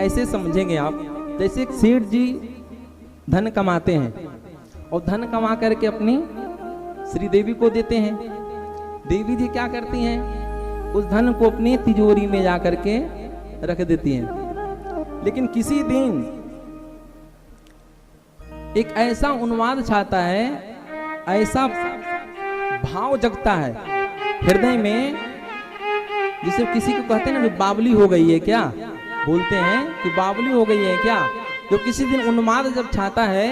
ऐसे समझेंगे आप, जैसे एक सेठ जी धन कमाते हैं और धन कमा करके अपनी श्री देवी को देते हैं। देवी जी क्या करती हैं, उस धन को अपनी तिजोरी में जा करके रख देती हैं। लेकिन किसी दिन एक ऐसा उन्माद छाता है, ऐसा भाव जगता है हृदय में, जिसे किसी को कहते हैं ना कि बावली हो गई है क्या, बोलते हैं कि बावली हो गई है क्या। जो किसी दिन उन्माद जब छाता है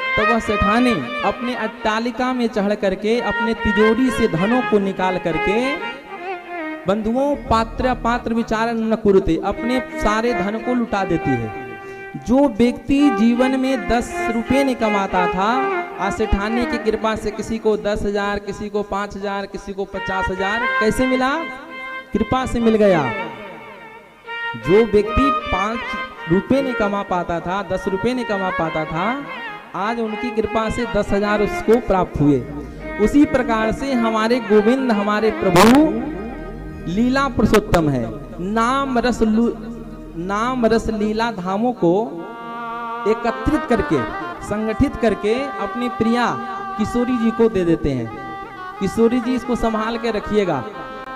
तो वह सेठानी अपने अट्टालिका में चढ़ करके अपने तिजोरी से धनों को निकाल करके, बंधुओं पात्र पात्र विचार न कुरुते, अपने सारे धन को लुटा देती है। जो व्यक्ति जीवन में 10 रुपये नहीं कमाता था, आज सेठानी की कृपा से किसी को 10,000, किसी को 5,000, किसी को 50,000 कैसे मिला, कृपा से मिल गया। जो व्यक्ति 5 रुपये नहीं कमा पाता था, 10 रुपये नहीं कमा पाता था, आज उनकी कृपा से 10,000 उसको प्राप्त हुए। उसी प्रकार से हमारे गोविंद, हमारे प्रभु लीला पुरुषोत्तम है। नाम रस लीला धामों को एकत्रित करके, संगठित करके अपनी प्रिया किशोरी जी को दे देते हैं। किशोरी जी इसको संभाल के रखिएगा।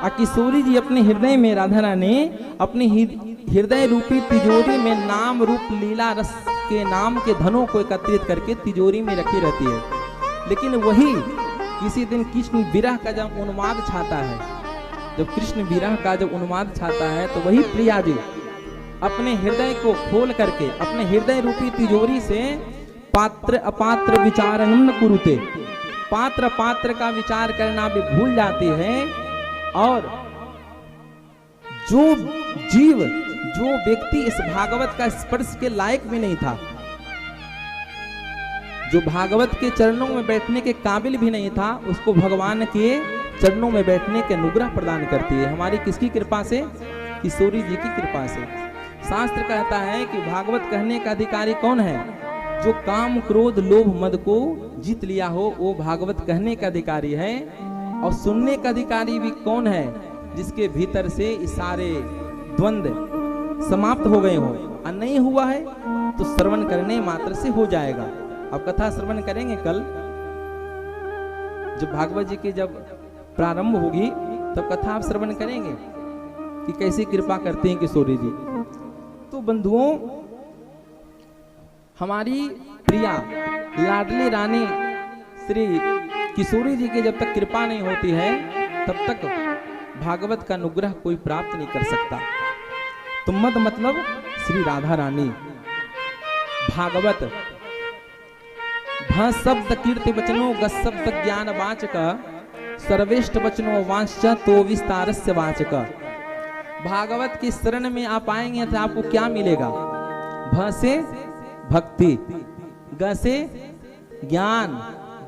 और किशोरी जी अपने हृदय में, राधा रानी अपनी हृदय रूपी तिजोरी में नाम रूप लीला रस के नाम के धनों को एकत्रित करके तिजोरी में रखी रहती है। लेकिन वही किसी दिन कृष्ण विरह का जब उन्माद छाता है, जब कृष्ण विरह का जब उन्माद छाता है, तो वही प्रिया जी अपने हृदय को खोल करके अपने हृदय रूपी तिजोरी से पात्र अपात्र विचार न कुरुते, पात्र पात्र का विचार करना भी भूल जाती है। और जो जीव, जो व्यक्ति इस भागवत का स्पर्श के लायक भी नहीं था, जो भागवत के चरणों में बैठने के काबिल भी नहीं था, उसको भगवान के चरणों में बैठने के अनुग्रह प्रदान करती है। हमारी किसकी कृपा से, किशोरी जी की कृपा से। शास्त्र कहता है कि भागवत कहने का अधिकारी कौन है, जो काम क्रोध लोभ मद को जीत लिया हो, वो भागवत कहने का अधिकारी है। और सुनने का अधिकारी भी कौन है, जिसके भीतर से सारे द्वंद्व समाप्त हो गए हो। और नहीं हुआ है तो श्रवण करने मात्र से हो जाएगा। अब कथा श्रवण करेंगे कल, जब भागवत जी की जब प्रारंभ होगी तब कथा आप श्रवण करेंगे कि कैसी कृपा करते हैं किशोरी जी। तो बंधुओं, हमारी प्रिया लाडली रानी श्री किशोरी जी की जब तक कृपा नहीं होती है, तब तक भागवत का अनुग्रह कोई प्राप्त नहीं कर सकता। तो मद मतलब श्री राधा रानी। भागवत भ शब्द कीर्ति वचनो ग शब्द ज्ञान वाचक सर्वेष्ट वचनो वांश्च तो विस्तारस्य वाचक। भागवत की शरण में आप आएंगे तो आपको क्या मिलेगा, भ से भक्ति, ग से ज्ञान,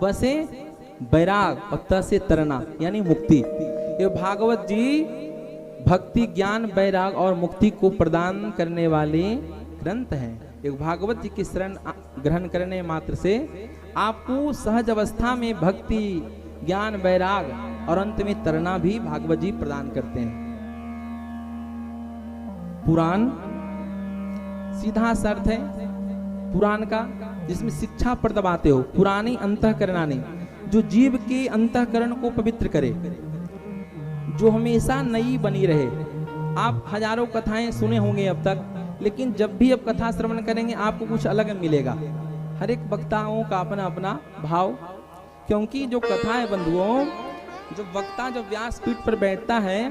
ब से वैराग और त से तरना यानी मुक्ति। ये भागवत जी भक्ति, ज्ञान, वैराग और मुक्ति को प्रदान करने वाले ग्रंथ हैं। एक भागवत जी की शरण ग्रहण करने मात्र से आपको सहज अवस्था में भक्ति, ज्ञान, वैराग और अंत में तरना भी भागवत जी प्रदान करते हैं। पुराण सीधा अर्थ है पुराण का, जिसमें शिक्षा प्रदबाते हो, पुरानी अंतःकरणानी, जो जीव के अंतःकरण को पवित्र करे, जो हमेशा नई बनी रहे। आप हजारों कथाएं सुने होंगे अब तक, लेकिन जब भी आप कथा श्रवण करेंगे आपको कुछ अलग मिलेगा। हर एक वक्ताओं का अपना अपना भाव, क्योंकि जो कथा है बंधुओं, जो वक्ता जब व्यासपीठ पर बैठता है,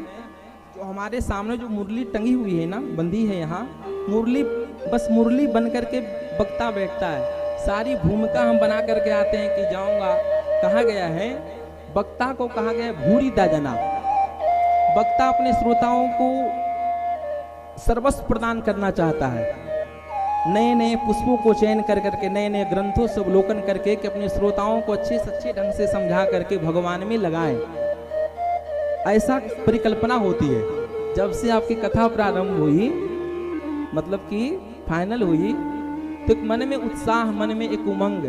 तो हमारे सामने जो मुरली टंगी हुई है ना, बंदी है यहाँ, मुरली बस मुरली बन करके वक्ता बैठता है। सारी भूमिका हम बना करके आते हैं कि जाऊंगा, कहा गया है वक्ता को कहा गया भूरी दाजना। वक्ता अपने श्रोताओं को सर्वस्व प्रदान करना चाहता है, नए नए पुष्पों को चयन कर करके, नए नए ग्रंथों से अवलोकन करके कि अपने श्रोताओं को अच्छे से अच्छे ढंग से समझा करके भगवान में लगाएं। ऐसा परिकल्पना होती है। जब से आपकी कथा प्रारंभ हुई, मतलब कि फाइनल हुई, तो एक मन में उत्साह, मन में एक उमंग,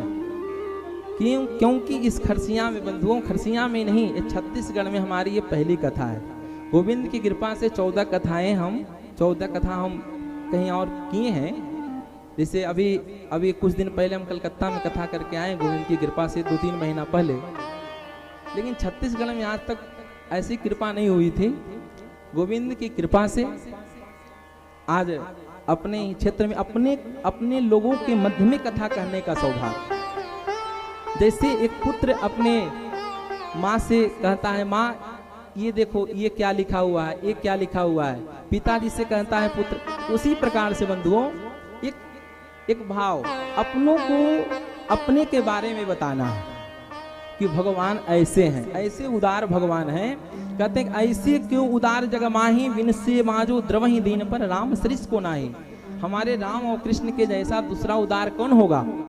क्योंकि इस खरसिया में बंधुओं, खरसिया में नहीं, छत्तीसगढ़ में हमारी ये पहली कथा है। गोविंद की कृपा से 14 कथा हम कहीं और किए हैं। जैसे अभी कुछ दिन पहले हम कलकत्ता में कथा करके आए गोविंद की कृपा से, 2-3 महीना पहले। लेकिन छत्तीसगढ़ में आज तक ऐसी कृपा नहीं हुई थी। गोविंद की कृपा से आज अपने क्षेत्र में अपने लोगों के मध्य में कथा कहने का सौभाग्य। जैसे एक पुत्र अपने माँ से कहता है, माँ ये देखो ये क्या लिखा हुआ है, ये क्या लिखा हुआ है। पिताजी से कहता है पुत्र। उसी प्रकार से बंधुओं एक भाव अपनों को अपने के बारे में बताना है कि भगवान ऐसे हैं, ऐसे उदार भगवान हैं। कहते हैं ऐसे क्यों उदार जग माही, बिन से माजो द्रवहि दीन पर राम सरिस को नाही। हमारे राम और कृष्ण के जैसा दूसरा उदार कौन होगा।